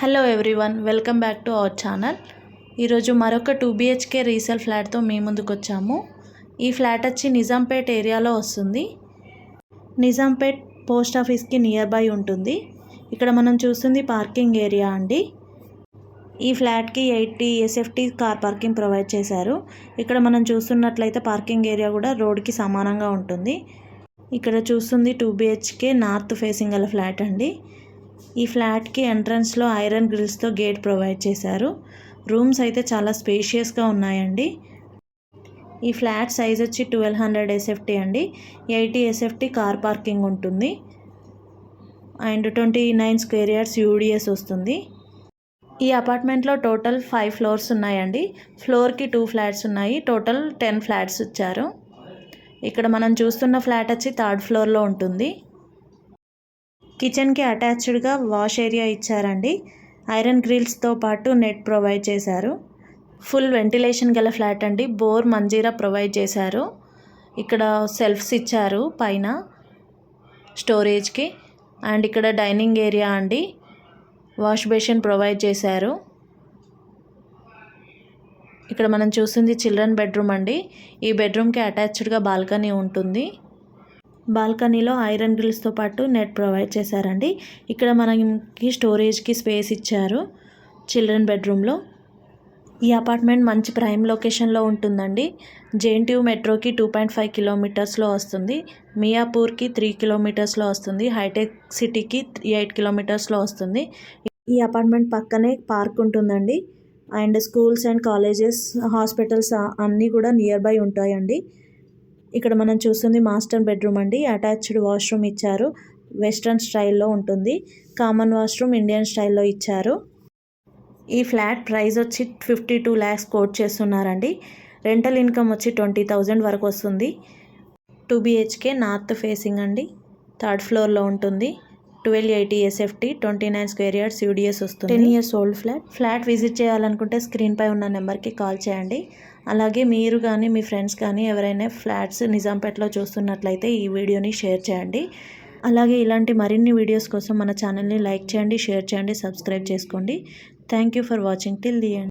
Hello everyone, welcome back to our channel. ఈరోజు మరొక 2 BHK resale ఫ్లాట్తో మీ ముందుకు వచ్చాము. ఈ ఫ్లాట్ వచ్చి నిజాంపేట్ ఏరియాలో వస్తుంది. నిజాంపేట్ పోస్ట్ ఆఫీస్కి నియర్ బై ఉంటుంది. ఇక్కడ మనం చూస్తుంది పార్కింగ్ ఏరియా అండి. ఈ ఫ్లాట్కి 80 SFT కార్ పార్కింగ్ ప్రొవైడ్ చేశారు. ఇక్కడ మనం చూస్తున్నట్లయితే పార్కింగ్ ఏరియా కూడా రోడ్కి సమానంగా ఉంటుంది. ఇక్కడ చూస్తుంది 2 BHK నార్త్ ఫేసింగ్ గల ఫ్లాట్ అండి. ఈ ఫ్లాట్కి ఎంట్రన్స్లో ఐరన్ గ్రిల్స్తో గేట్ ప్రొవైడ్ చేశారు. రూమ్స్ అయితే చాలా స్పేషియస్గా ఉన్నాయండి. ఈ ఫ్లాట్ సైజ్ వచ్చి 1200 SFT అండి. 80 SFT కార్ పార్కింగ్ ఉంటుంది అండ్ 29 స్క్వేర్ యార్డ్స్ UDS వస్తుంది. ఈ అపార్ట్మెంట్లో టోటల్ 5 ఫ్లోర్స్ ఉన్నాయండి. ఫ్లోర్కి 2 ఫ్లాట్స్ ఉన్నాయి. టోటల్ 10 ఫ్లాట్స్ ఇచ్చారు. ఇక్కడ మనం చూస్తున్న ఫ్లాట్ వచ్చి 3rd ఫ్లోర్లో ఉంటుంది. కిచెన్కి అటాచ్డ్గా వాష్ ఏరియా ఇచ్చారండి. ఐరన్ గ్రిల్స్తో పాటు నెట్ ప్రొవైడ్ చేశారు. ఫుల్ వెంటిలేషన్ గల ఫ్లాట్ అండి. బోర్ మంజీరా ప్రొవైడ్ చేశారు. ఇక్కడ సెల్ఫ్స్ ఇచ్చారు పైన స్టోరేజ్కి. అండ్ ఇక్కడ డైనింగ్ ఏరియా అండి. వాష్ బేసిన్ ప్రొవైడ్ చేశారు. ఇక్కడ మనం చూస్తుంది చిల్డ్రన్ బెడ్రూమ్ అండి. ఈ బెడ్రూమ్కి అటాచ్డ్గా బాల్కనీ ఉంటుంది. బాల్కనీలో ఐరన్ గ్రిల్స్తో పాటు నెట్ ప్రొవైడ్ చేశారండి. ఇక్కడ మనకి స్టోరేజ్కి స్పేస్ ఇచ్చారు చిల్డ్రన్ బెడ్రూమ్లో. ఈ అపార్ట్మెంట్ మంచి ప్రైమ్ లొకేషన్లో ఉంటుందండి. JNTU మెట్రోకి 2.5 కిలోమీటర్స్లో వస్తుంది. మియాపూర్కి 3 కిలోమీటర్స్లో వస్తుంది. హైటెక్ సిటీకి 8 కిలోమీటర్స్లో వస్తుంది. ఈ అపార్ట్మెంట్ పక్కనే పార్క్ ఉంటుందండి. And schools and colleges, hospitals అన్నీ కూడా నియర్ బై ఉంటాయండి. ఇక్కడ మనం చూస్తుంది మాస్టర్ బెడ్రూమ్ అండి. అటాచ్డ్ వాష్రూమ్ ఇచ్చారు. వెస్ట్రన్ స్టైల్లో ఉంటుంది. కామన్ వాష్రూమ్ ఇండియన్ స్టైల్లో ఇచ్చారు. ఈ ఫ్లాట్ ప్రైస్ వచ్చి 52 lakhs కోట్ చేస్తున్నారండి. రెంటల్ ఇన్కమ్ వచ్చి 20,000 వరకు వస్తుంది. 2 BHK నార్త్ ఫేసింగ్ అండి. 3rd ఫ్లోర్లో ఉంటుంది. 1280 SFT, 29 స్క్వేర్ యార్డ్స్ UDS వస్తుంది. 10 years ఓల్డ్ ఫ్లాట్ విజిట్ చేయాలనుకుంటే స్క్రీన్పై ఉన్న నెంబర్కి కాల్ చేయండి. అలాగే మీరు కానీ మీ ఫ్రెండ్స్ కానీ ఎవరైనా ఫ్లాట్స్ నిజాంపేట్లో చూస్తున్నట్లయితే ఈ వీడియోని షేర్ చేయండి. అలాగే ఇలాంటి మరిన్ని వీడియోస్ కోసం మన ఛానల్ని లైక్ చేయండి, షేర్ చేయండి, సబ్స్క్రైబ్ చేసుకోండి. Thank you for watching till the end.